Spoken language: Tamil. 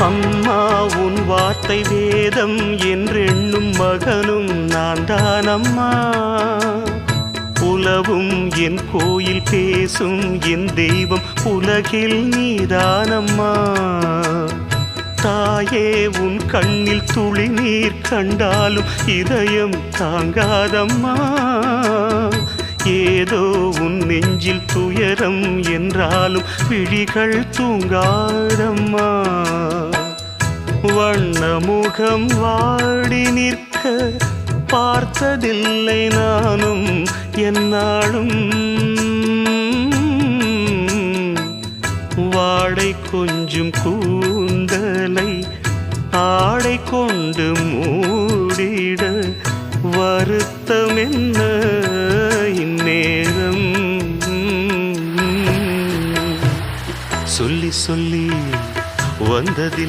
அம்மா உன் வார்த்தை வேதம் என்றெண்ணும் மகனும் நான் தானம்மா. உலவும் என் கோயில் பேசும் என் தெய்வம் உலகில் நீதானம்மா. தாயே உன் கண்ணில் துளி நீர் கண்டாலும் இதயம் தாங்காதம்மா. ஏதோ உன் நெஞ்சில் துயரம் என்றாலும் விழிகள் தூங்காதம்மா. வண்ணமுகம் வாடி நிற்க பார்த்ததில்லை நானும் என்னாலும். வாடை கொஞ்சம் கூந்தலை ஆடை கொண்டு மூடிட வருத்தம் என்ன இந்நேரம். சொல்லி சொல்லி வந்ததில்